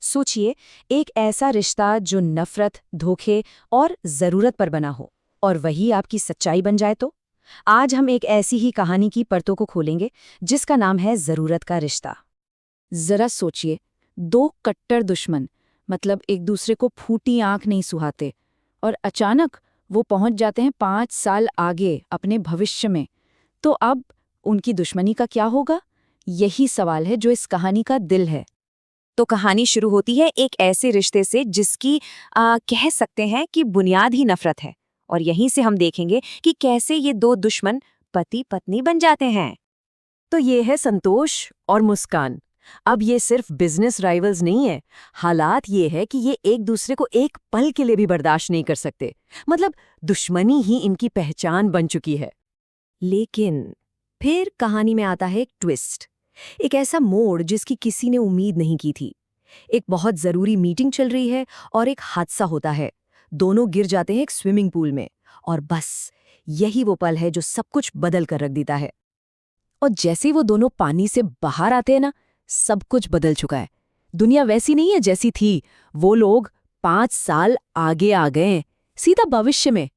सोचिए, एक ऐसा रिश्ता जो नफरत, धोखे और जरूरत पर बना हो, और वही आपकी सच्चाई बन जाए तो? आज हम एक ऐसी ही कहानी की परतों को खोलेंगे जिसका नाम है जरूरत का रिश्ता। जरा सोचिए, दो कट्टर दुश्मन, मतलब एक दूसरे को फूटी आंख नहीं सुहाते, और अचानक वो पहुंच जाते हैं 5 साल आगे अपने भविष्य में। तो अब उनकी दुश्मनी का क्या होगा? यही सवाल है जो इस कहानी का दिल है। तो कहानी शुरू होती है एक ऐसे रिश्ते से जिसकी कह सकते हैं कि बुनियाद ही नफरत है। और यहीं से हम देखेंगे कि कैसे ये दो दुश्मन पति पत्नी बन जाते हैं। तो ये है संतोष और मुस्कान। अब ये सिर्फ बिजनेस राइवल्स नहीं है। हालात ये है कि ये एक दूसरे को एक पल के लिए भी बर्दाश्त नहीं कर सकते। मतलब दुश्मनी ही इनकी पहचान बन चुकी है। लेकिन फिर कहानी में आता है एक ट्विस्ट, एक ऐसा मोड़ जिसकी किसी ने उम्मीद नहीं की थी। एक बहुत जरूरी मीटिंग चल रही है और एक हादसा होता है। दोनों गिर जाते हैं एक स्विमिंग पूल में, और बस यही वो पल है जो सब कुछ बदल कर रख देता है। और जैसे वो दोनों पानी से बाहर आते हैं ना, सब कुछ बदल चुका है। दुनिया वैसी नहीं है जैसी थी। वो लोग 5 साल आगे आ गए हैं, सीधा भविष्य में।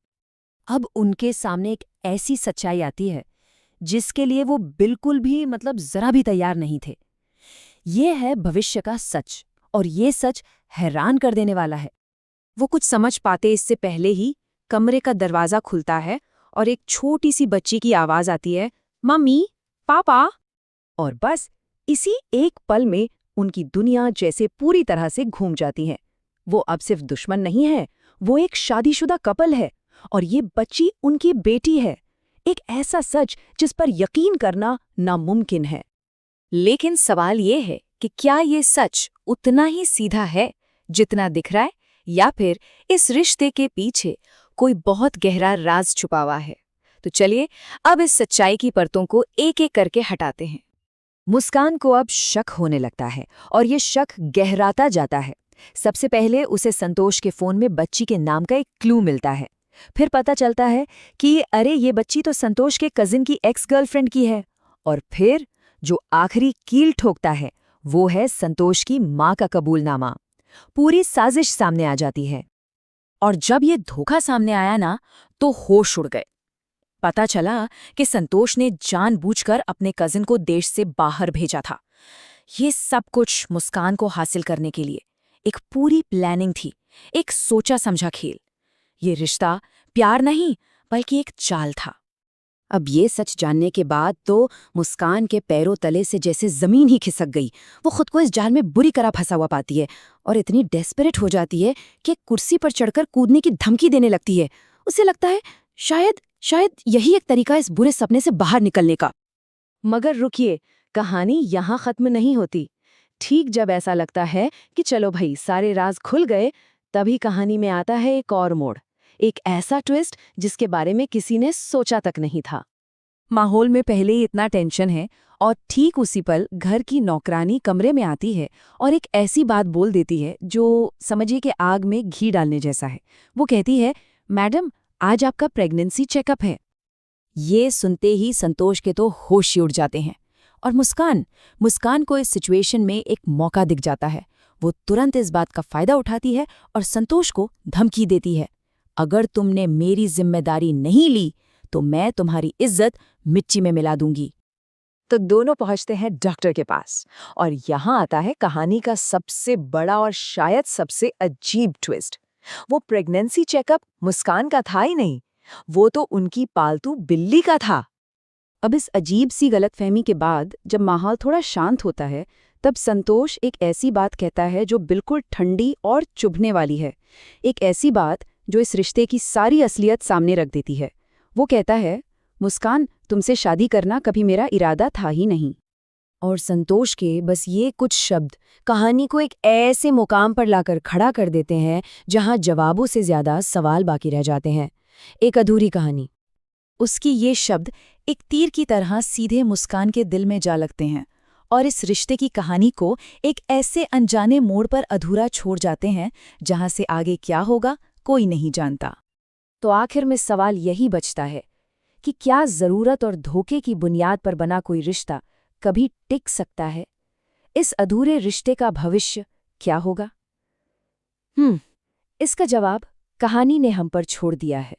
अब उनके सामने एक ऐसी सच्चाई आती है जिसके लिए वो बिल्कुल भी जरा भी तैयार नहीं थे। ये है भविष्य का सच, और ये सच हैरान कर देने वाला है। वो कुछ समझ पाते इससे पहले ही कमरे का दरवाजा खुलता है और एक छोटी सी बच्ची की आवाज आती है, मम्मी, पापा। और बस इसी एक पल में उनकी दुनिया जैसे पूरी तरह से घूम जाती है। वो अब सिर्फ दुश्मन नहीं है, वो एक शादीशुदा कपल है, और ये बच्ची उनकी बेटी है। एक ऐसा सच जिस पर यकीन करना नामुमकिन है। लेकिन सवाल ये है कि क्या ये सच उतना ही सीधा है जितना दिख रहा है, या फिर इस रिश्ते के पीछे कोई बहुत गहरा राज छुपा हुआ है? तो चलिए अब इस सच्चाई की परतों को एक एक करके हटाते हैं। मुस्कान को अब शक होने लगता है, और ये शक गहराता जाता है। सबसे पहले उसे संतोष के फोन में बच्ची के नाम का एक क्लू मिलता है। फिर पता चलता है कि अरे ये बच्ची तो संतोष के कजिन की एक्स गर्लफ्रेंड की है। और फिर जो आखिरी कील ठोकता है वो है संतोष की मां का कबूलनामा। पूरी साजिश सामने आ जाती है। और जब ये धोखा सामने आया ना, तो होश उड़ गए। पता चला कि संतोष ने जानबूझकर अपने कजिन को देश से बाहर भेजा था। ये सब कुछ मुस्कान को हासिल करने के लिए एक पूरी प्लानिंग थी, एक सोचा समझा खेल। ये रिश्ता प्यार नहीं बल्कि एक चाल था। अब ये सच जानने के बाद तो मुस्कान के पैरों तले से जैसे जमीन ही खिसक गई। वो खुद को इस जाल में बुरी तरह फंसा हुआ पाती है, और इतनी डेस्परेट हो जाती है कि कुर्सी पर चढ़कर कूदने की धमकी देने लगती है। उसे लगता है शायद शायद यही एक तरीका इस बुरे सपने से बाहर निकलने का। मगर रुकिए, कहानी यहाँ खत्म नहीं होती। ठीक जब ऐसा लगता है कि चलो भाई सारे राज खुल गए, तभी कहानी में आता है एक और मोड़, एक ऐसा ट्विस्ट जिसके बारे में किसी ने सोचा तक नहीं था। माहौल में पहले ही इतना टेंशन है, और ठीक उसी पल घर की नौकरानी कमरे में आती है और एक ऐसी बात बोल देती है जो समझिए कि आग में घी डालने जैसा है। वो कहती है, मैडम, आज आपका प्रेगनेंसी चेकअप है। ये सुनते ही संतोष के तो होश ही उड़ जाते हैं। और मुस्कान को इस सिचुएशन में एक मौका दिख जाता है। वो तुरंत इस बात का फायदा उठाती है और संतोष को धमकी देती है, अगर तुमने मेरी जिम्मेदारी नहीं ली तो मैं तुम्हारी इज्जत मिट्टी में मिला दूंगी। तो दोनों पहुंचते हैं डॉक्टर के पास, और यहाँ आता है कहानी का सबसे बड़ा और शायद सबसे अजीब ट्विस्ट। वो प्रेगनेंसी चेकअप मुस्कान का था ही नहीं, वो तो उनकी पालतू बिल्ली का था। अब इस अजीब सी गलतफहमी के बाद जब माहौल थोड़ा शांत होता है, तब संतोष एक ऐसी बात कहता है जो बिल्कुल ठंडी और चुभने वाली है। एक ऐसी बात जो इस रिश्ते की सारी असलियत सामने रख देती है। वो कहता है, मुस्कान, तुमसे शादी करना कभी मेरा इरादा था ही नहीं। और संतोष के बस ये कुछ शब्द कहानी को एक ऐसे मुकाम पर लाकर खड़ा कर देते हैं जहां जवाबों से ज्यादा सवाल बाकी रह जाते हैं। एक अधूरी कहानी। उसकी ये शब्द एक तीर की तरह सीधे मुस्कान के दिल में जा लगते हैं, और इस रिश्ते की कहानी को एक ऐसे अनजाने मोड़ पर अधूरा छोड़ जाते हैं जहां से आगे क्या होगा कोई नहीं जानता। तो आखिर में सवाल यही बचता है कि क्या जरूरत और धोखे की बुनियाद पर बना कोई रिश्ता कभी टिक सकता है? इस अधूरे रिश्ते का भविष्य क्या होगा? इसका जवाब कहानी ने हम पर छोड़ दिया है।